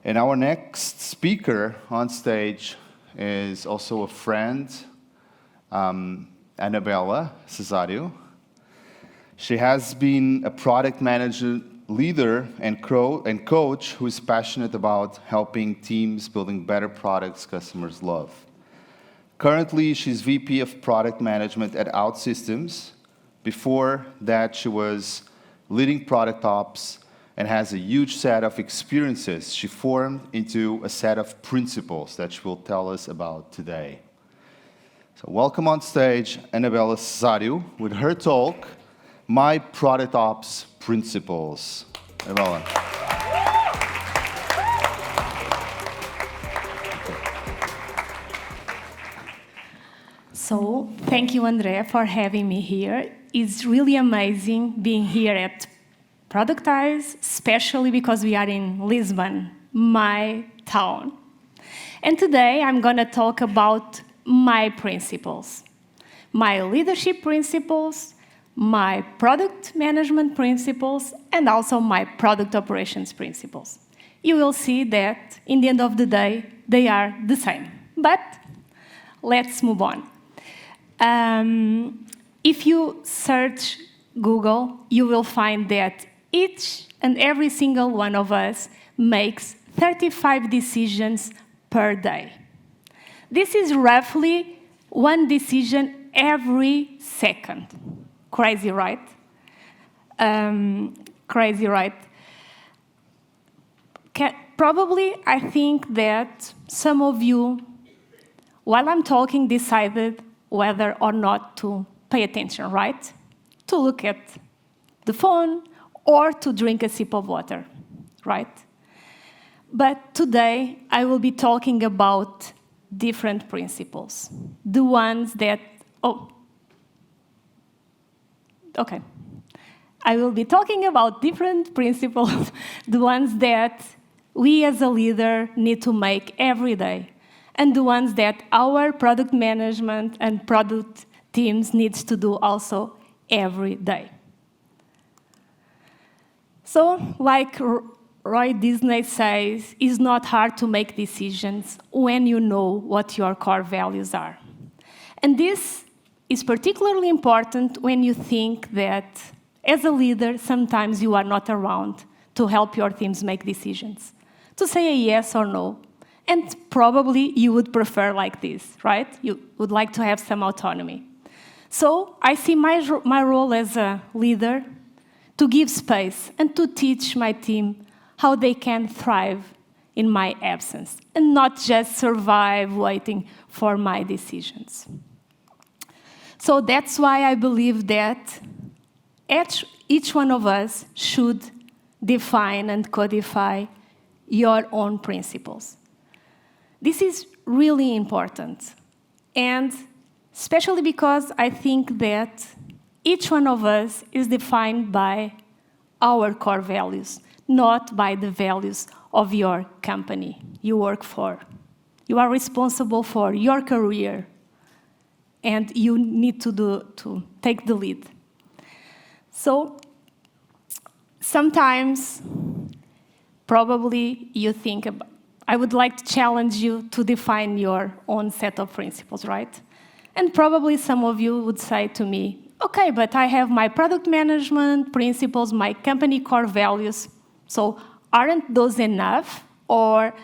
And our next speaker on stage is also a friend, Anabela Cesário. She has been a product manager, leader, and coach who is passionate about helping teams building better products customers love. Currently, she's VP of Product Management at OutSystems. Before that, she was leading product ops and has a huge set of experiences she formed into a set of principles that she will tell us about today. So welcome on stage, Anabela Cesário, with her talk, My Product Ops Principles. Anabela. So, thank you, Andrea, for having me here. It's really amazing being here at Productized, especially because we are in Lisbon, my town. And today, I'm going to talk about my principles, my leadership principles, my product management principles, and also my product operations principles. You will see that, in the end of the day, they are the same. But let's move on. If you search Google, you will find that each and every single one of us makes 35 decisions per day. This is roughly one decision every second. Crazy, right? Crazy, right? Probably, I think that some of you, while I'm talking, decided whether or not to pay attention, right? To look at the phone or to drink a sip of water, right? But today, I will be talking about different principles. The ones that, I will be talking about different principles, the ones that we as a leader need to make every day, and the ones that our product management and product teams needs to do also every day. So, like Roy Disney says, it's not hard to make decisions when you know what your core values are. And this is particularly important when you think that, as a leader, sometimes you are not around to help your teams make decisions, to say a yes or no. And probably you would prefer like this, right? You would like to have some autonomy. So I see my role as a leader to give space and to teach my team how they can thrive in my absence and not just survive waiting for my decisions. So that's why I believe that each one of us should define and codify your own principles. This is really important, and especially because I think that each one of us is defined by our core values, not by the values of your company you work for. You are responsible for your career, and you need to take the lead. So sometimes, probably you think about, I would like to challenge you to define your own set of principles, right? And probably some of you would say to me, okay, but I have my product management principles, my company core values, so aren't those enough? Or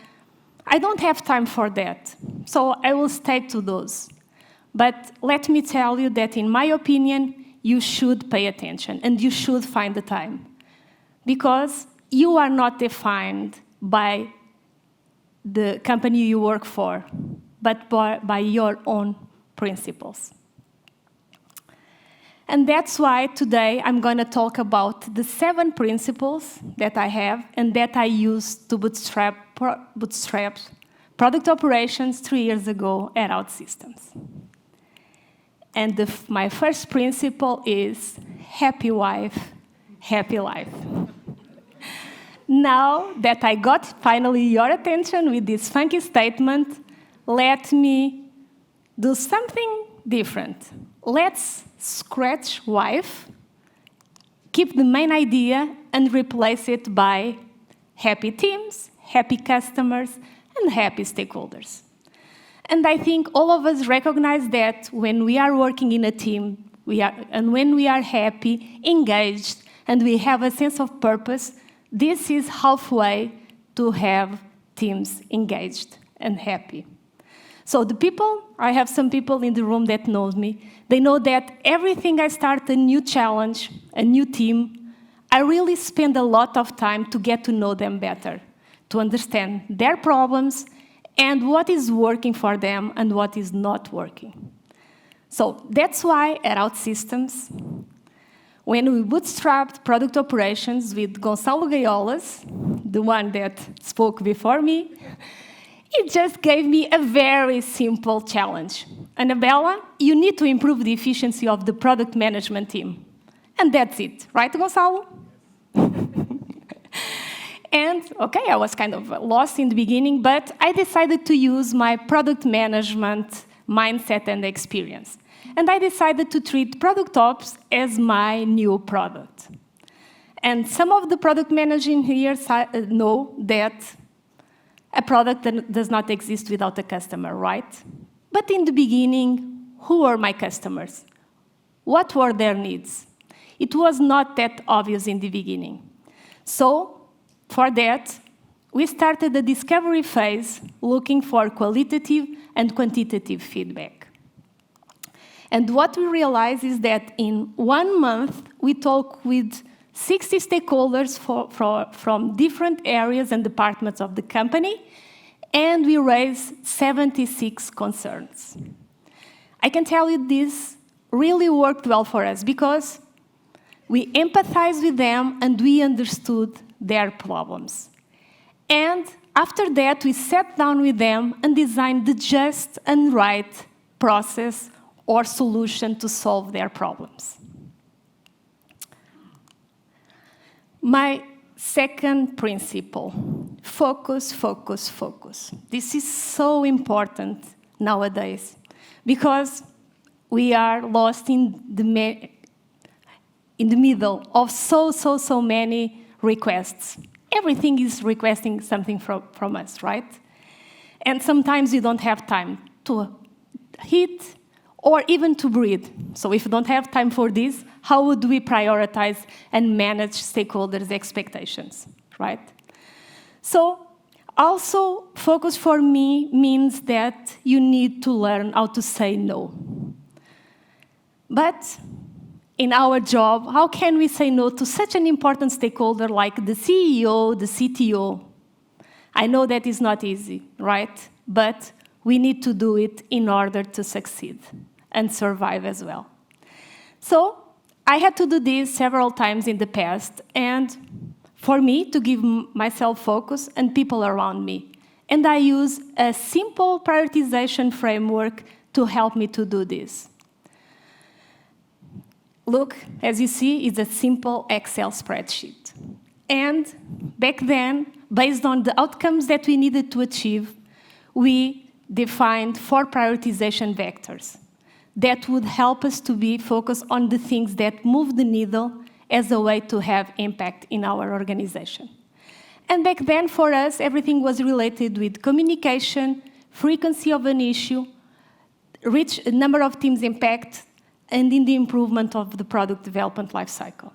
I don't have time for that, so I will stick to those. But let me tell you that, in my opinion, you should pay attention and you should find the time. Because you are not defined by the company you work for, but by your own principles. And that's why today I'm going to talk about the 7 principles that I have and that I used to bootstrap product operations 3 years ago at OutSystems. And my first principle is happy wife, happy life. Now that I got finally your attention with this funky statement, let me do something different. Let's scratch wife, keep the main idea, and replace it by happy teams, happy customers, and happy stakeholders. And I think all of us recognize that when we are working in a team, when we are happy, engaged, and we have a sense of purpose, this is halfway to have teams engaged and happy. So I have some people in the room that know me. They know that everything I start a new challenge, a new team, I really spend a lot of time to get to know them better, to understand their problems and what is working for them and what is not working. So that's why at OutSystems, when we bootstrapped product operations with Gonçalo Gaiolas, the one that spoke before me, it just gave me a very simple challenge. Anabela, you need to improve the efficiency of the product management team. And that's it, right, Gonçalo? And, okay, I was kind of lost in the beginning, but I decided to use my product management mindset and experience. And I decided to treat product ops as my new product. And some of the product managers here know that a product does not exist without a customer, right? But in the beginning, who were my customers? What were their needs? It was not that obvious in the beginning. So, for that, we started the discovery phase looking for qualitative and quantitative feedback. And what we realized is that in 1 month, we talked with 60 stakeholders from different areas and departments of the company, and we raised 76 concerns. I can tell you this really worked well for us because we empathized with them and we understood their problems. And after that, we sat down with them and designed the just and right process or solution to solve their problems. My second principle, focus, focus, focus. This is so important nowadays because we are lost in the middle of so many requests. Everything is requesting something from us, right? And sometimes you don't have time to hit or even to breathe. So if you don't have time for this, how would we prioritize and manage stakeholders' expectations, right? So also, focus for me means that you need to learn how to say no. But in our job, how can we say no to such an important stakeholder like the CEO, the CTO? I know that is not easy, right? But we need to do it in order to succeed and survive as well. So I had to do this several times in the past, and for me to give myself focus and people around me. And I use a simple prioritization framework to help me to do this. Look, as you see, it's a simple Excel spreadsheet. And back then, based on the outcomes that we needed to achieve, we defined 4 prioritization vectors that would help us to be focused on the things that move the needle as a way to have impact in our organization. And back then, for us, everything was related with communication, frequency of an issue, reach a number of teams impact, and in the improvement of the product development lifecycle.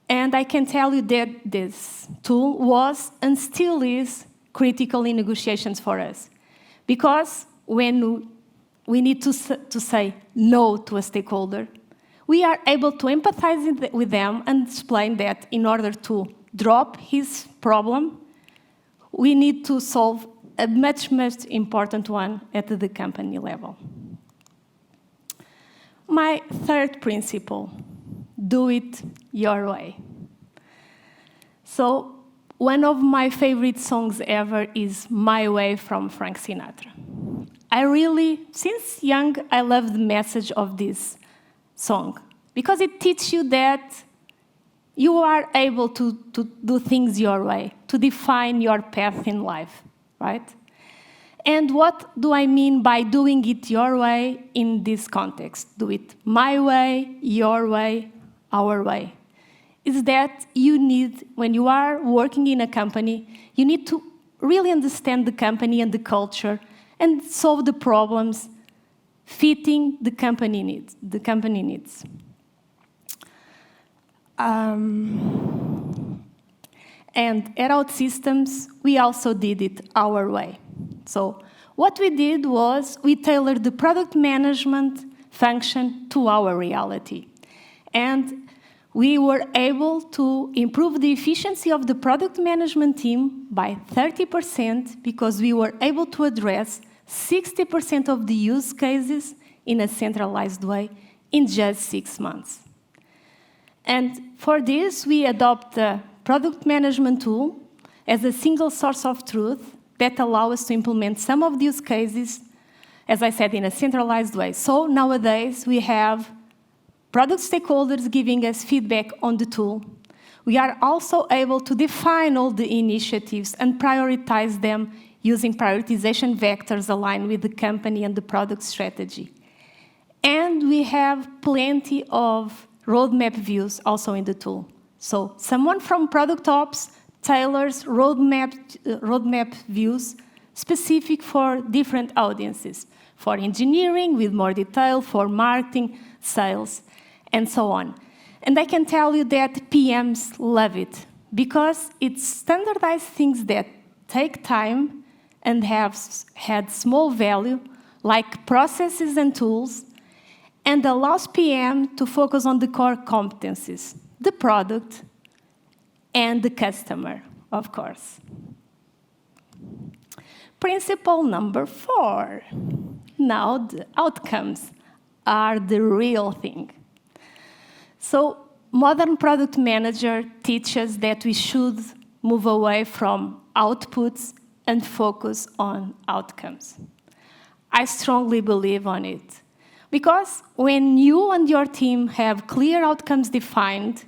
And I can tell you that this tool was and still is critical in negotiations for us. Because when we need to say no to a stakeholder, we are able to empathize with them and explain that in order to drop his problem, we need to solve a much important one at the company level. My third principle, do it your way. So, one of my favorite songs ever is My Way from Frank Sinatra. Since young, I love the message of this song because it teaches you that you are able to do things your way, to define your path in life, right? And what do I mean by doing it your way in this context? Do it my way, your way, our way. is that you need, when you are working in a company, you need to really understand the company and the culture and solve the problems fitting the company needs. And at OutSystems, we also did it our way. So what we did was we tailored the product management function to our reality. And we were able to improve the efficiency of the product management team by 30% because we were able to address 60% of the use cases in a centralized way in just 6 months. And for this, we adopt the product management tool as a single source of truth that allows us to implement some of these cases, as I said, in a centralized way. So nowadays, we have product stakeholders giving us feedback on the tool. We are also able to define all the initiatives and prioritize them using prioritization vectors aligned with the company and the product strategy. And we have plenty of roadmap views also in the tool. So someone from Product Ops tailors roadmap views specific for different audiences, for engineering with more detail, for marketing, sales, and so on. And I can tell you that PMs love it because it's standardized things that take time and have had small value, like processes and tools, and allows PM to focus on the core competencies, the product, and the customer, of course. Principle number 4. Now the outcomes are the real thing. So modern product manager teaches that we should move away from outputs and focus on outcomes. I strongly believe on it. Because when you and your team have clear outcomes defined,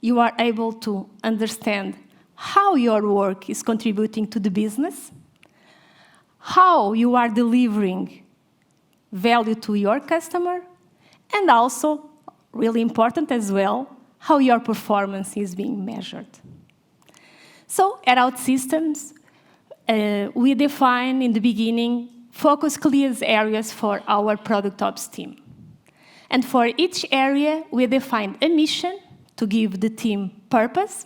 you are able to understand how your work is contributing to the business, how you are delivering value to your customer, and also, really important as well, how your performance is being measured. So at OutSystems, we define in the beginning focus clear areas for our Product Ops team. And for each area, we define a mission to give the team purpose.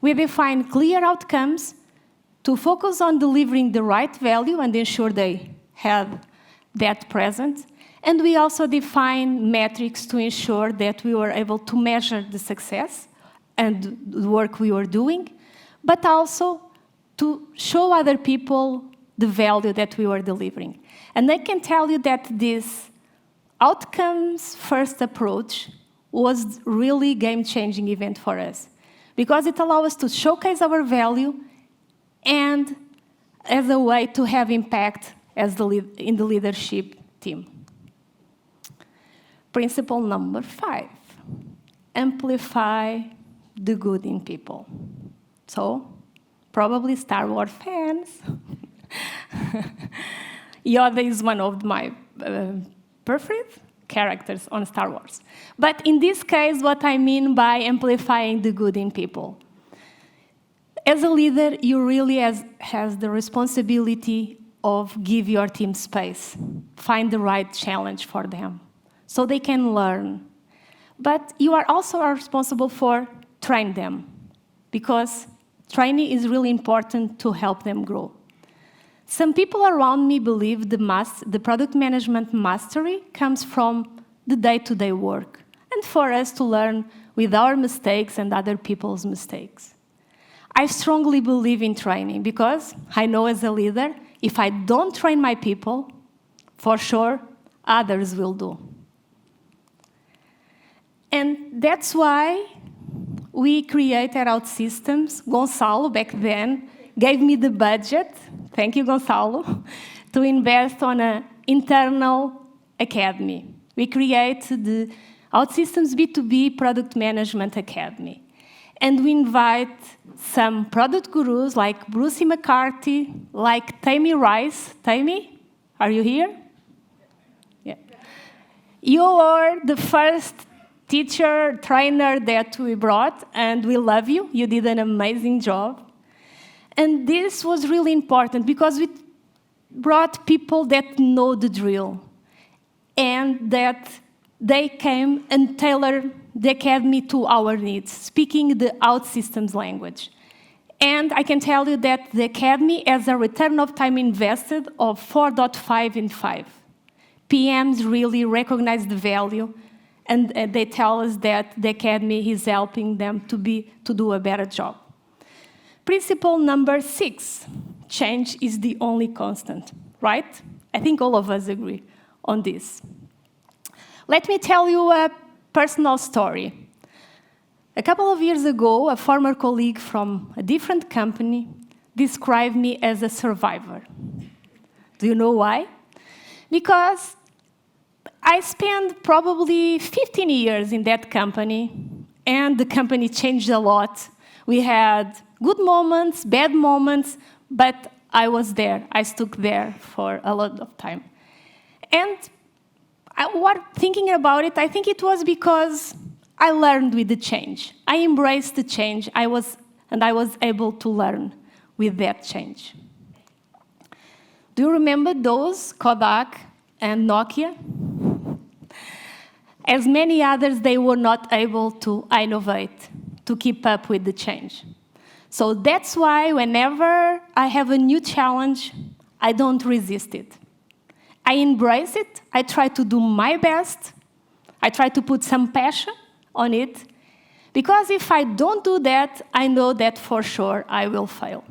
We define clear outcomes to focus on delivering the right value and ensure they have that present. And we also define metrics to ensure that we were able to measure the success and the work we were doing, but also to show other people the value that we were delivering. And I can tell you that this outcomes-first approach was really game-changing event for us because it allowed us to showcase our value and as a way to have impact as in the leadership team. Principle number 5, amplify the good in people. So, probably Star Wars fans. Yoda is one of my preferred characters on Star Wars. But in this case, what I mean by amplifying the good in people. As a leader, you really has the responsibility of give your team space, find the right challenge for them, so they can learn. But you are also responsible for train them, because training is really important to help them grow. Some people around me believe the product management mastery comes from the day-to-day work, and for us to learn with our mistakes and other people's mistakes. I strongly believe in training, because I know as a leader, if I don't train my people, for sure, others will do. And that's why we created OutSystems. Gonçalo, back then, gave me the budget, thank you, Gonçalo, to invest on an internal academy. We created the OutSystems B2B Product Management Academy. And we invite some product gurus like Bruce McCarthy, like Tammy Rice. Tammy, are you here? Yeah. You are the first teacher, trainer that we brought, and we love you. You did an amazing job. And this was really important because we brought people that know the drill and that they came and tailored the academy to our needs, speaking the OutSystems language. And I can tell you that the academy has a return of time invested of 4.5 in 5. PMs really recognize the value, and they tell us that the academy is helping them to do a better job. Principle number 6, change is the only constant, right? I think all of us agree on this. Let me tell you a personal story. A couple of years ago, a former colleague from a different company described me as a survivor. Do you know why? Because I spent probably 15 years in that company, and the company changed a lot. We had good moments, bad moments, but I was there. I stuck there for a lot of time. And thinking about it, I think it was because I learned with the change. I embraced the change, I was able to learn with that change. Do you remember those, Kodak and Nokia? As many others, they were not able to innovate, to keep up with the change. So that's why whenever I have a new challenge, I don't resist it. I embrace it, I try to do my best, I try to put some passion on it, because if I don't do that, I know that for sure I will fail.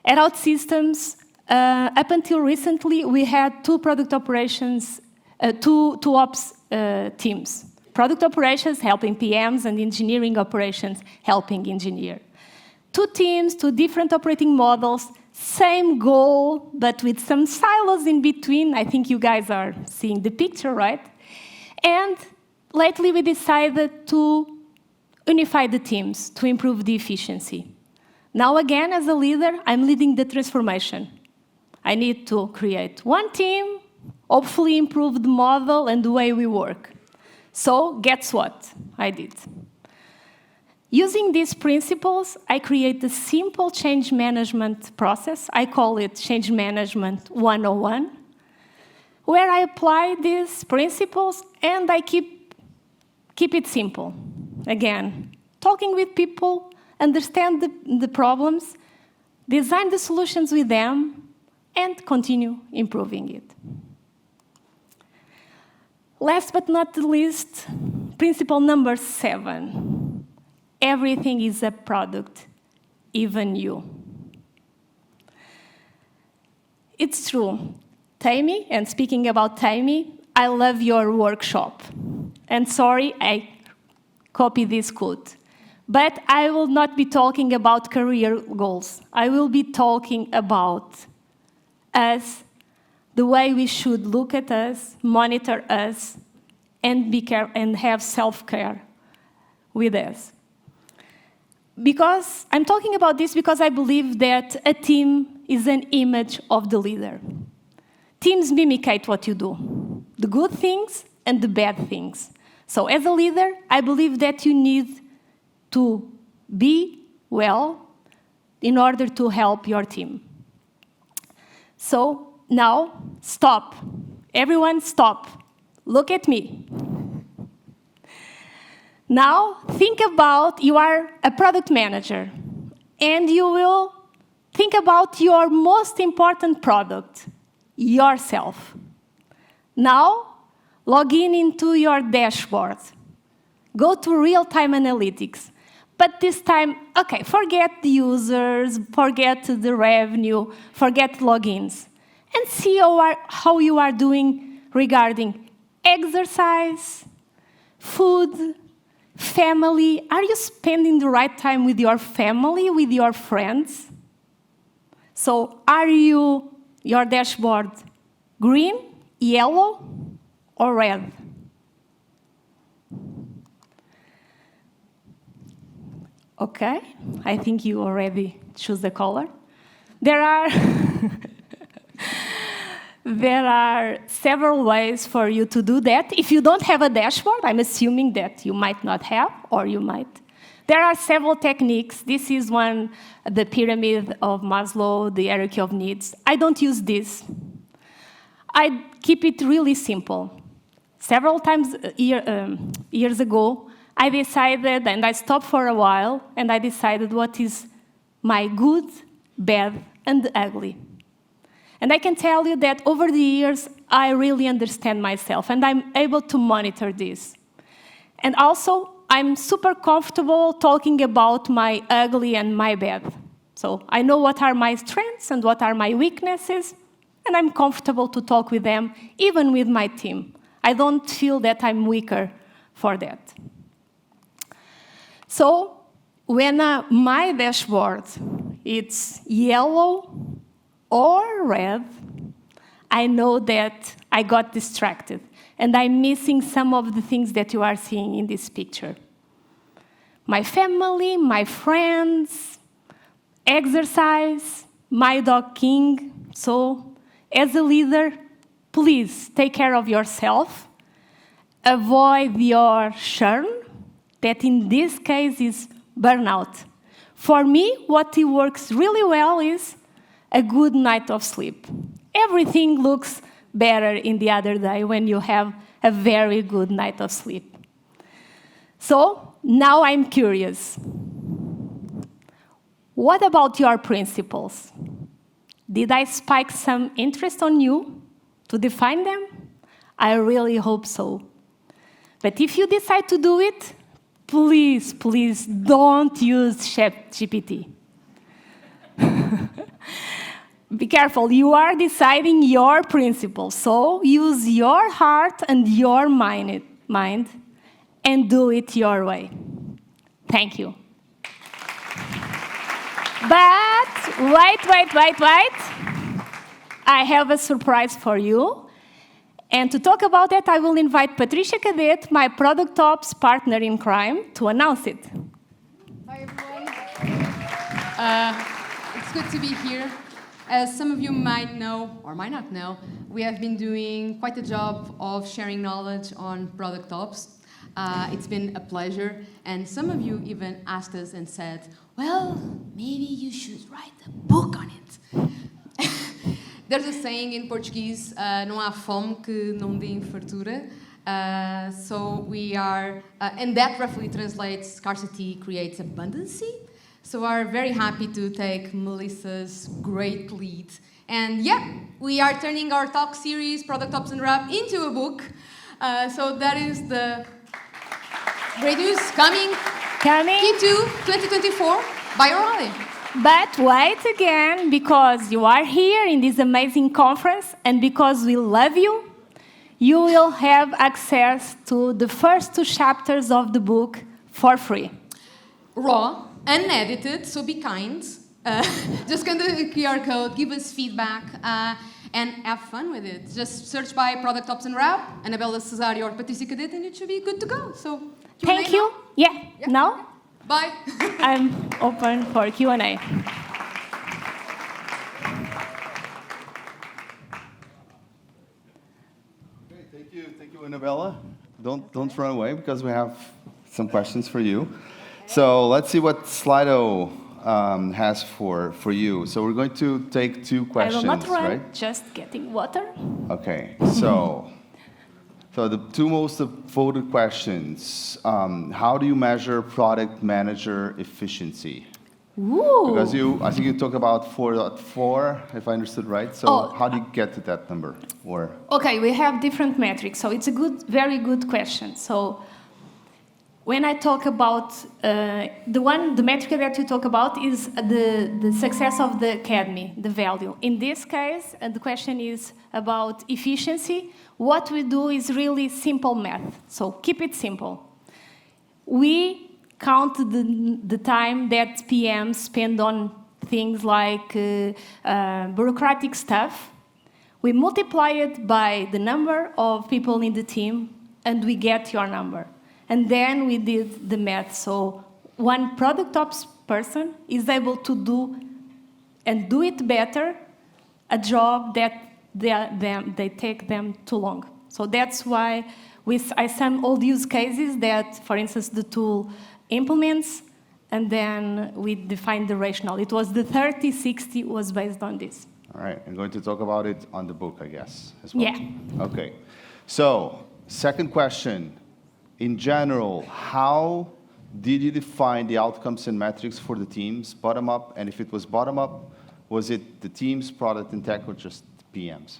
At OutSystems, up until recently, we had two product operations, two ops teams. Product operations helping PMs and engineering operations helping engineer. Two teams, two different operating models, same goal, but with some silos in between. I think you guys are seeing the picture, right? And lately we decided to unify the teams to improve the efficiency. Now again, as a leader, I'm leading the transformation. I need to create one team, hopefully improve the model and the way we work. So guess what I did? Using these principles, I create a simple change management process. I call it Change Management 101, where I apply these principles and I keep it simple. Again, talking with people, understand the problems, design the solutions with them, and continue improving it. Last but not the least, principle number 7. Everything is a product, even you. It's true. Tammy, and speaking about Tammy, I love your workshop. And sorry, I copied this quote. But I will not be talking about career goals. I will be talking about us, the way we should look at us, monitor us, and have self-care with us. Because I'm talking about this because I believe that a team is an image of the leader. Teams mimicate what you do, the good things and the bad things. So as a leader, I believe that you need to be well in order to help your team. So now, stop. Everyone stop. Look at me. Now, think about you are a product manager, and you will think about your most important product, yourself. Now, log into your dashboard. Go to real-time analytics. But this time, okay, forget the users, forget the revenue, forget logins, and see how you are doing regarding exercise, food, family. Are you spending the right time with your family, with your friends? So are your dashboard green, yellow, or red? Okay, I think you already choose the color. There There are several ways for you to do that. If you don't have a dashboard, I'm assuming that you might not have, or you might. There are several techniques. This is one, the pyramid of Maslow, the hierarchy of needs. I don't use this. I keep it really simple. Several times years ago, I decided, and I stopped for a while, and I decided what is my good, bad, and ugly. And I can tell you that over the years, I really understand myself, and I'm able to monitor this. And also, I'm super comfortable talking about my ugly and my bad. So I know what are my strengths and what are my weaknesses, and I'm comfortable to talk with them, even with my team. I don't feel that I'm weaker for that. So when my dashboard it's yellow or red, I know that I got distracted, and I'm missing some of the things that you are seeing in this picture. My family, my friends, exercise, my dog King. So, as a leader, please take care of yourself. Avoid your churn, that in this case is burnout. For me, what works really well is a good night of sleep. Everything looks better in the other day when you have a very good night of sleep. So, now I'm curious. What about your principles? Did I spike some interest on you to define them? I really hope so. But if you decide to do it, please, please don't use ChatGPT. Be careful, you are deciding your principles, so use your heart and your mind and do it your way. Thank you. But wait. I have a surprise for you. And to talk about that, I will invite Patricia Cadet, my Product Ops partner in crime, to announce it. Hi, everyone. It's good to be here. As some of you might know, or might not know, we have been doing quite a job of sharing knowledge on Product Ops. It's been a pleasure, and some of you even asked us and said, well, maybe you should write a book on it. There's a saying in Portuguese, não há fome que não dê fartura. So we are, and that roughly translates, scarcity creates abundancy. So we are very happy to take Melissa's great lead. And yeah, we are turning our talk series, Product Ops and Rap, into a book. So that is the great news coming Q2 2024 by O'Reilly. But wait again, because you are here in this amazing conference, and because we love you, you will have access to the first 2 chapters of the book for free. Raw, unedited, so be kind. Just scan the QR code, give us feedback, and have fun with it. Just search by Product Ops and Rap, Anabela Cesário or Patricia Cadet, and it should be good to go. So, Q&A Thank you. now? Yeah. Now Bye. I'm open for Q&A. Okay, thank you, Anabela. Don't run away because we have some questions for you. So let's see what Slido has for you. So we're going to take 2 questions, I will not run, right? just getting water. Okay, so the 2 most voted questions. How do you measure product manager efficiency? Ooh. Because I think you talked about 4.4, if I understood right. So how do you get to that number? Or Okay, we have different metrics, so it's a very good question. So when I talk about the metric that you talk about is the success of the academy, the value. In this case, the question is about efficiency. What we do is really simple math, so keep it simple. We count the time that PMs spend on things like bureaucratic stuff. We multiply it by the number of people in the team, and we get your number. And then we did the math. So one Product Ops person is able to do it better, a job that they take them too long. So that's why I sum all the use cases that, for instance, the tool implements, and then we define the rationale. It was the 30-60 was based on this. All right, I'm going to talk about it on the book, I guess, as well. Yeah. Okay. So, second question. In general, how did you define the outcomes and metrics for the teams, bottom up? And if it was bottom up, was it the teams, product, and tech, or just PMs?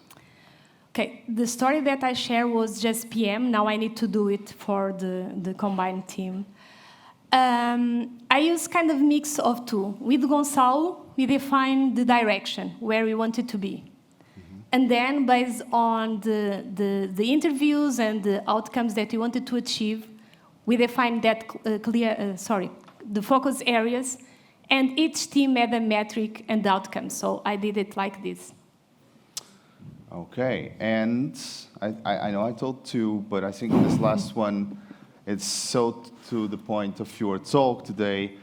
Okay, the story that I shared was just PM. Now I need to do it for the combined team. I use kind of mix of two. With Gonçalo, we defined the direction, where we wanted to be. And then, based on the interviews and the outcomes that we wanted to achieve, we defined that the focus areas, and each team had a metric and outcome. So I did it like this. Okay, and I know I told two, but I think this last one, it's so to the point of your talk today.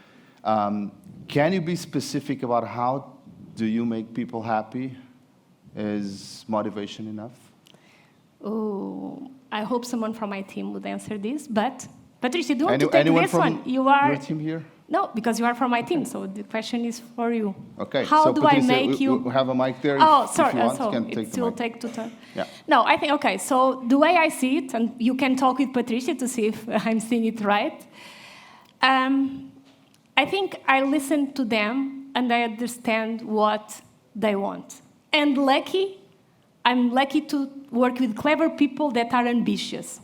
Can you be specific about how do you make people happy? Is motivation enough? Oh, I hope someone from my team would answer this, but Patricia, do you want to take anyone this from one? You are your team here? No, because you are from my team, so the question is for you. Okay. How so do Patricia, I make you? We have a mic there. Oh, if sorry. you want, So you can take it the will mic. take 2 turns. Yeah. No, I think okay. So the way I see it, and you can talk with Patricia to see if I'm seeing it right. I think I listen to them and I understand what they want. And I'm lucky to work with clever people that are ambitious.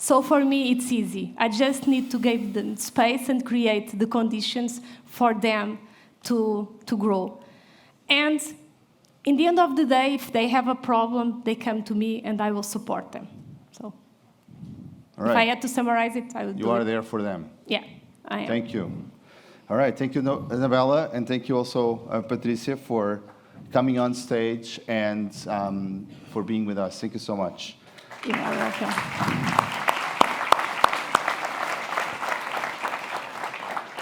So for me, it's easy. I just need to give them space and create the conditions for them to grow. And in the end of the day, if they have a problem, they come to me and I will support them. So All right. if I had to summarize it, I would do You are it. there for them. Yeah, I am. Thank you. All right, thank you, Anabela, and thank you also, Patricia, for coming on stage and for being with us. Thank you so much. You are welcome.